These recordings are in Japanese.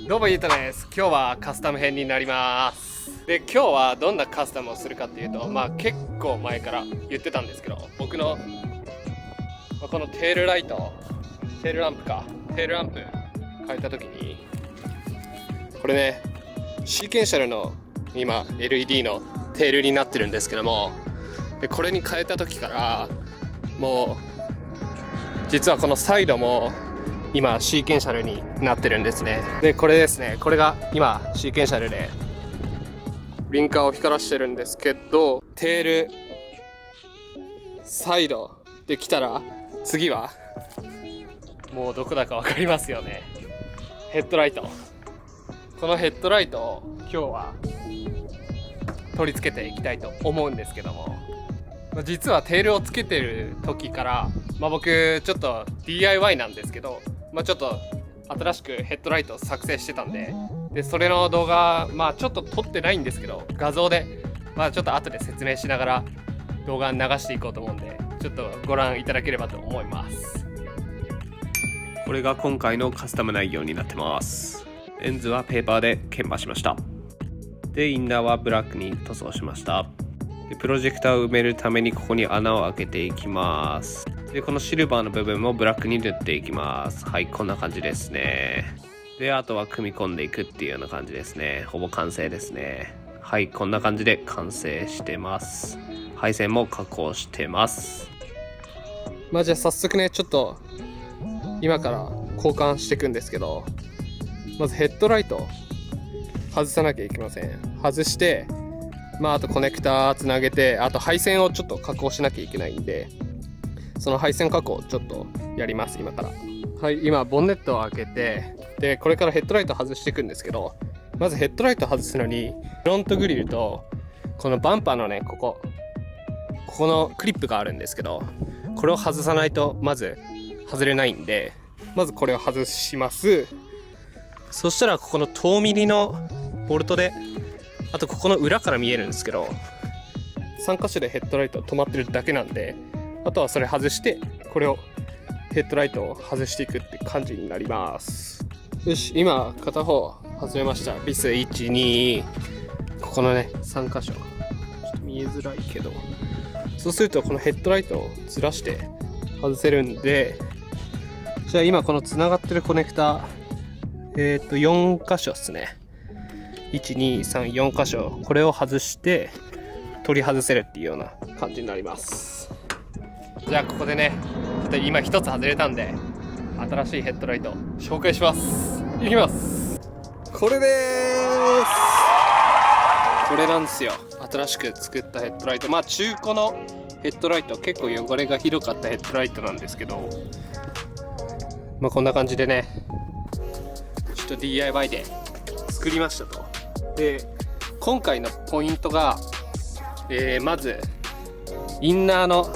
どうもゆうたです。今日はカスタム編になります。で、今日はどんなカスタムをするかっていうと、結構前から言ってたんですけど、僕の、このテールランプ変えた時に、これね、シーケンシャルの今 LED のテールになってるんですけども、でこれに変えた時からもう実はこのサイドも今シーケンシャルになってるんですね。でこれですね、これが今シーケンシャルでブリンカーを光らしてるんですけど、テールサイドで来たら次はもうどこだか分かりますよね。ヘッドライト。このヘッドライトを今日は取り付けていきたいと思うんですけども、実はテールをつけてる時から、僕ちょっと DIY なんですけど、ちょっと新しくヘッドライトを作成してたんで、それの動画ちょっと撮ってないんですけど、画像でちょっと後で説明しながら動画流していこうと思うんで、ちょっとご覧いただければと思います。これが今回のカスタム内容になってます。レンズはペーパーで研磨しました。で、インナーはブラックに塗装しました。で、プロジェクターを埋めるためにここに穴を開けていきます。で、このシルバーの部分もブラックに塗っていきます。はい、こんな感じですね。で、あとは組み込んでいくっていうような感じですね。ほぼ完成ですね。はい、こんな感じで完成してます。配線も加工してます。じゃあ早速ね、ちょっと今から交換していくんですけど、まずヘッドライト外さなきゃいけません。外して、あとコネクタつなげて、あと配線をちょっと加工しなきゃいけないんで、その配線加工をちょっとやります、今から。はい、今ボンネットを開けて、でこれからヘッドライト外していくんですけど、まずヘッドライト外すのにフロントグリルとこのバンパーのね、ここのクリップがあるんですけど、これを外さないとまず外れないんで、まずこれを外します。そしたらここの遠ミリのボルトで、あとここの裏から見えるんですけど、3箇所でヘッドライト止まってるだけなんで、あとはそれ外して、これをヘッドライトを外していくって感じになります。よし、今片方外れました。ビス1、2、ここのね3箇所、ちょっと見えづらいけど、そうするとこのヘッドライトをずらして外せるんで、じゃあ今このつながってるコネクタ、4箇所ですね。1、2、3、4箇所、これを外して取り外せるっていうような感じになります。じゃあここでね、ちょっと今一つ外れたんで、新しいヘッドライト紹介します。いきます。これでーす。これなんですよ、新しく作ったヘッドライト。中古のヘッドライト、結構汚れがひどかったヘッドライトなんですけど、こんな感じでね、ちょっと DIY で作りましたと。で、今回のポイントが、まずインナーの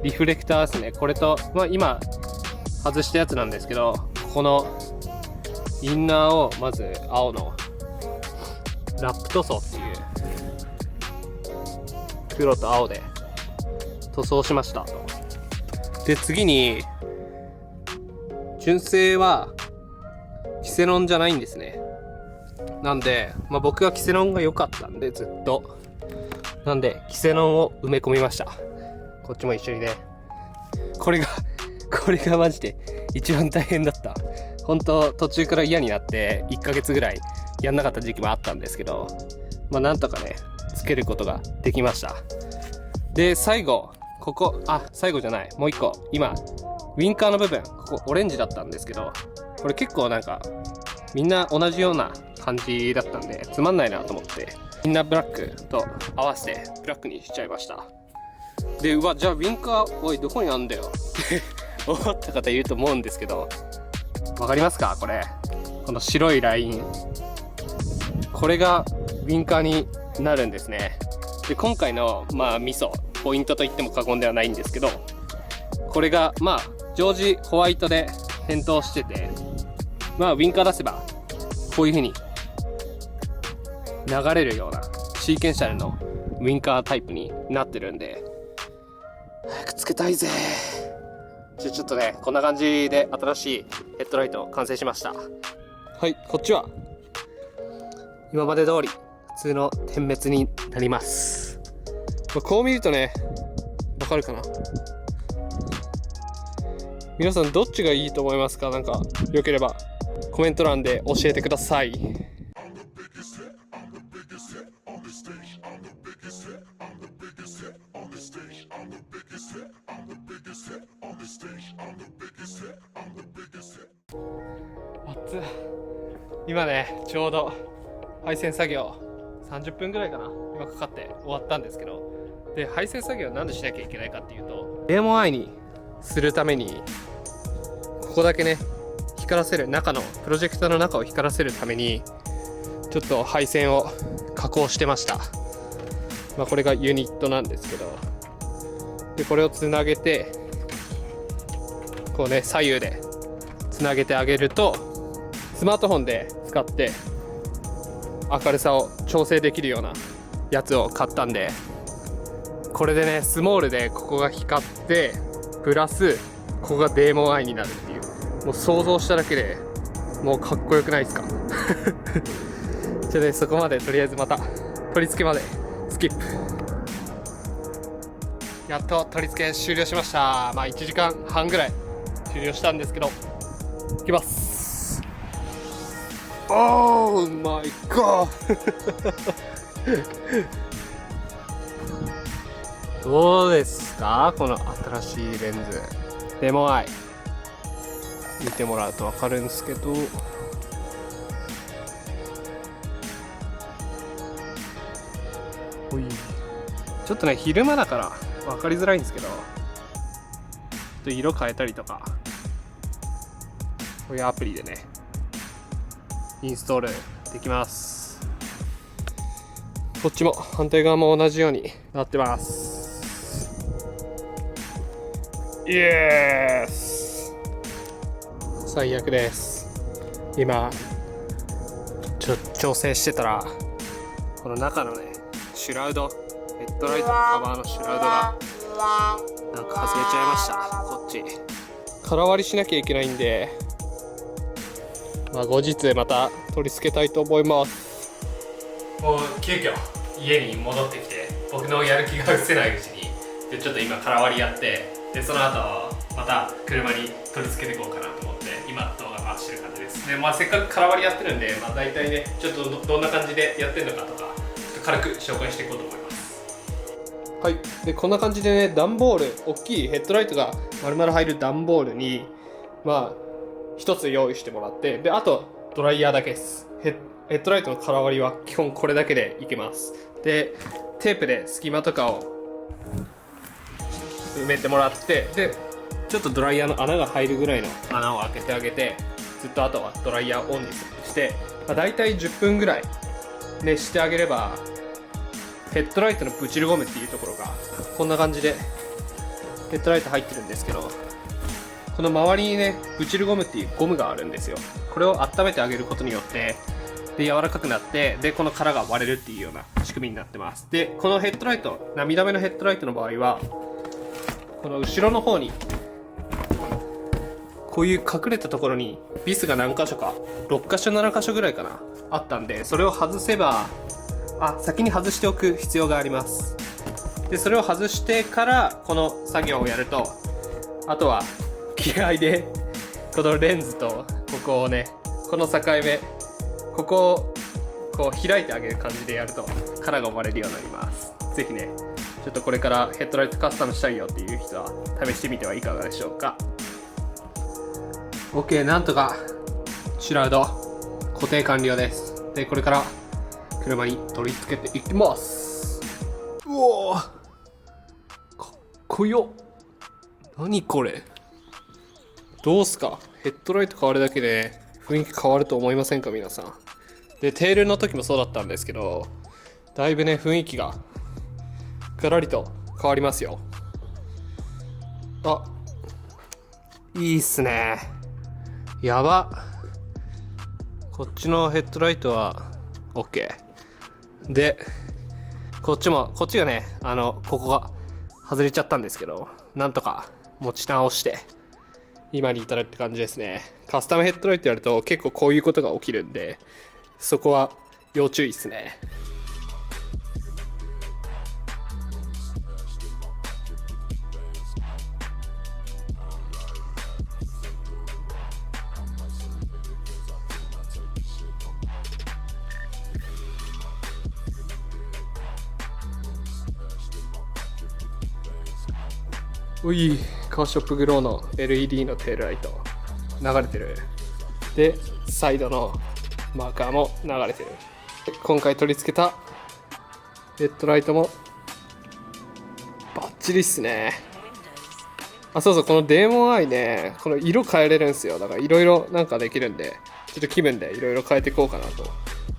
リフレクターですね。これと、今外したやつなんですけど、このインナーをまず青のラップ塗装っていう黒と青で塗装しましたと。で、次に純正はキセノンじゃないんですね。なんで、僕はキセノンが良かったんで、ずっとなんでキセノンを埋め込みました。こっちも一緒にね。これがマジで一番大変だった。本当途中から嫌になって1ヶ月ぐらいやんなかった時期もあったんですけど、なんとかねつけることができました。で、最後最後じゃない、もう一個、今ウィンカーの部分、ここオレンジだったんですけど、これ結構みんな同じような感じだったんでつまんないなと思って、みんなブラックと合わせてブラックにしちゃいました。で、じゃあウィンカー、おいどこにあんだよって思った方いると思うんですけど、わかりますか？これ、この白いライン、これがウィンカーになるんですね。で、今回のミソポイントと言っても過言ではないんですけど、これがジョージホワイトで点灯してて、ウィンカー出せばこういう風に流れるようなシーケンシャルのウィンカータイプになってるんで、早くつけたいぜ。ちょっとね、こんな感じで新しいヘッドライト完成しました。はい、こっちは今まで通り普通の点滅になります。こう見るとね、わかるかな。皆さんどっちがいいと思いますか？なんか良ければコメント欄で教えてください。今ね、ちょうど配線作業30分ぐらいかな、今かかって終わったんですけど、で配線作業はなんでしなきゃいけないかっていうと、デーモンアイにするためにここだけね光らせる、中のプロジェクターの中を光らせるためにちょっと配線を加工してました。これがユニットなんですけど、でこれをつなげてこうね、左右でつなげてあげると、スマートフォンで使って明るさを調整できるようなやつを買ったんで、これでねスモールでここが光ってプラスここがデーモンアイになるっていう、もう想像しただけでもうかっこよくないですか？じゃあね、そこまでとりあえずまた取り付けまでスキップ。やっと取り付け終了しました。1時間半ぐらい終了したんですけど、いきます。オーマイゴーどうですか、この新しいレンズデーモンアイ。見てもらうと分かるんですけど、ちょっとね昼間だから分かりづらいんですけど、ちょっと色変えたりとか、こういうアプリでねインストールできます。こっちも反対側も同じようになってます。イエス、最悪です。今調整してたら、この中のねシュラウド、ヘッドライトのカバーのシュラウドがなんか外れちゃいました。こっち空割りしなきゃいけないんで、後日また取り付けたいと思います。もう急遽家に戻ってきて、僕のやる気が失せないうちにでちょっと今空割りやって、でその後また車に取り付けていこうかなと思って今動画回してる感じです。でせっかく空割りやってるんで、大体ねちょっとどんな感じでやってるのかとかちょっと軽く紹介していこうと思います。はい、でこんな感じでね、段ボール、大きいヘッドライトが丸々入る段ボールに一つ用意してもらって、であとドライヤーだけです。ヘッドライトの空割りは基本これだけでいけます。でテープで隙間とかを埋めてもらって、でちょっとドライヤーの穴が入るぐらいの穴を開けてあげて、ずっとあとはドライヤーオンにして、だいたい10分ぐらい熱してあげれば、ヘッドライトのブチルゴムっていうところがこんな感じでヘッドライト入ってるんですけど、この周りにねブチルゴムっていうゴムがあるんですよ。これを温めてあげることによってで柔らかくなって、でこの殻が割れるっていうような仕組みになってます。でこのヘッドライト、涙目のヘッドライトの場合はこの後ろの方にこういう隠れたところにビスが何箇所か6箇所7箇所ぐらいかなあったんで、それを外せば先に外しておく必要があります。でそれを外してからこの作業をやると、あとは気合でこのレンズとここをね、この境目、ここをこう開いてあげる感じでやると殻が割れるようになります。ぜひねちょっとこれからヘッドライトカスタムしたいよっていう人は試してみてはいかがでしょうか。 OK、 なんとかシュラウド固定完了です。でこれから車に取り付けていきます。うおー、かっこよ。何これ、どうすか、ヘッドライト変わるだけで雰囲気変わると思いませんか皆さん。でテールの時もそうだったんですけど、だいぶね雰囲気がガラリと変わりますよ。いいっすね、やば。こっちのヘッドライトは OK で、こっちがねここが外れちゃったんですけど、なんとか持ち直して今に至るって感じですね。カスタムヘッドライトやると結構こういうことが起きるんで、そこは要注意ですね。うい、カーショップグローの LED のテールライト流れてる。で、サイドのマーカーも流れてる。今回取り付けたヘッドライトもバッチリっすね。あ、そうそう、このデーモンアイね、この色変えれるんですよ。だからいろいろなんかできるんで、ちょっと気分でいろいろ変えていこうかなと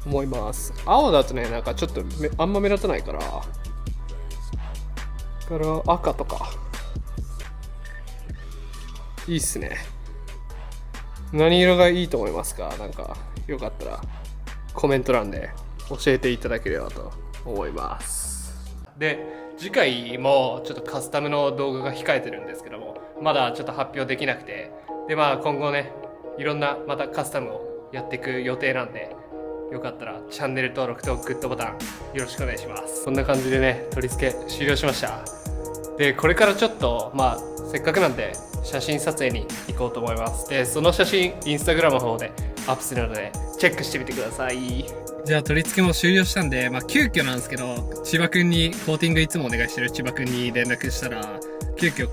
思います。青だとね、なんかちょっとあんま目立たないから、赤とかいいっすね。何色がいいと思いますか？なんかよかったらコメント欄で教えていただければと思います。で、次回もちょっとカスタムの動画が控えてるんですけども、まだちょっと発表できなくて、でまあ今後ね、いろんなまたカスタムをやっていく予定なんで、よかったらチャンネル登録とグッドボタンよろしくお願いします。こんな感じでね、取り付け終了しました。で、これからちょっとまあせっかくなんで写真撮影に行こうと思います。で、その写真インスタグラムの方でアップするのでチェックしてみてください。じゃあ取り付けも終了したんで、まあ急遽なんですけど、千葉くんにコーティングいつもお願いしてる千葉くんに連絡したら、急遽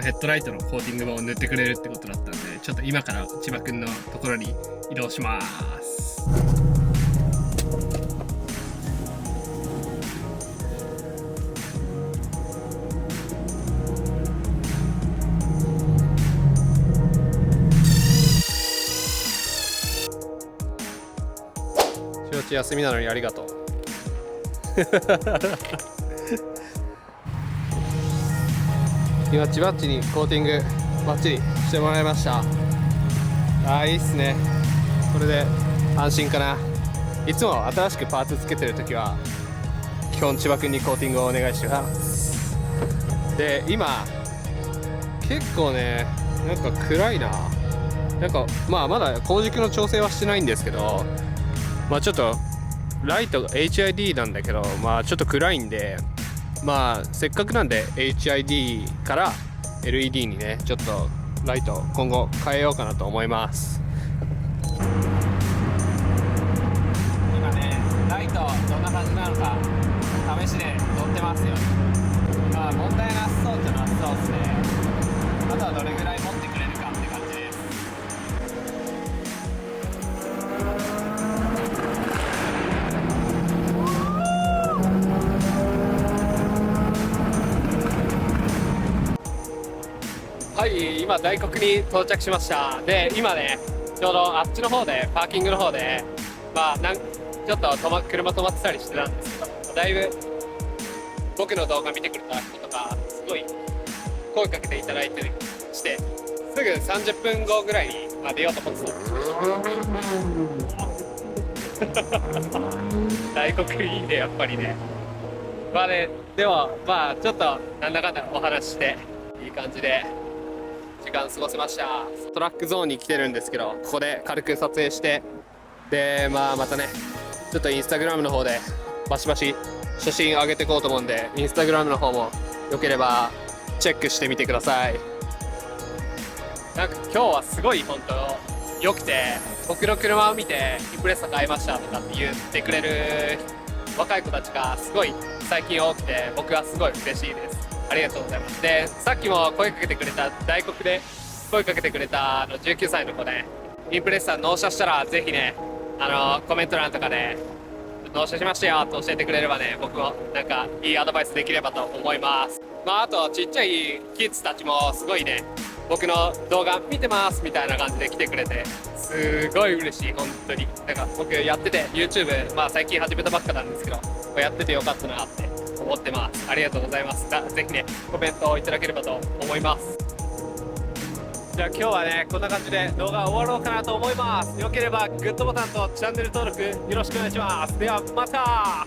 ヘッドライトのコーティングも塗ってくれるってことだったんで、ちょっと今から千葉くんのところに移動します。しおち休みなのにありがとう。今ちばっちにコーティングバッチリしてもらいました。いいっすね。これで安心かな。いつも新しくパーツつけてるときは基本千葉くんにコーティングをお願いします。で、今結構ね、なんか暗いな。なんかまあまだ光軸の調整はしてないんですけど、まあちょっとライトが HID なんだけど、まあちょっと暗いんで、まあせっかくなんで HID から LED にね、ちょっとライト今後変えようかなと思います。今ね、ライトどんな感じなのか試しで乗ってますよ。まあ問題なさそうってのはそうですね。あとはどれぐらい持ってくれるかって感じです。はい、今大黒に到着しました。で、今ね、ちょうどあっちの方でパーキングの方で、まあちょっと車止まってたりしてたんですけど、だいぶ僕の動画見てくれた人とかすごい声かけていただいてして、すぐ30分後ぐらいに、出ようと思ってた。大黒いいね、やっぱりね。まあね、でもまあちょっとなんだかんだお話ししていい感じで時間過ごせました。トラックゾーンに来てるんですけど、ここで軽く撮影して、でまたね、ちょっとインスタグラムの方でバシバシ写真上げていこうと思うんで、インスタグラムの方もよければチェックしてみてください。なんか今日はすごい本当良くて、僕の車を見てインプレッサ買いましたとかって言ってくれる若い子たちがすごい最近多くて、僕はすごい嬉しいです。ありがとうございます。で、さっきも声かけてくれた、大黒で声かけてくれた19歳の子ね、インプレッサ納車したらぜひね、コメント欄とかで納車しましたよと教えてくれればね、僕もなんかいいアドバイスできればと思います。あとちっちゃいキッズたちもすごいね、僕の動画見てますみたいな感じで来てくれて、すごい嬉しい。本当になんか僕やってて YouTube、最近始めたばっかなんですけど、やっててよかったなって思ってます。ありがとうございます。ぜひね、コメントをいただければと思います。じゃあ今日はね、こんな感じで動画終わろうかなと思います。よければグッドボタンとチャンネル登録よろしくお願いします。ではまた。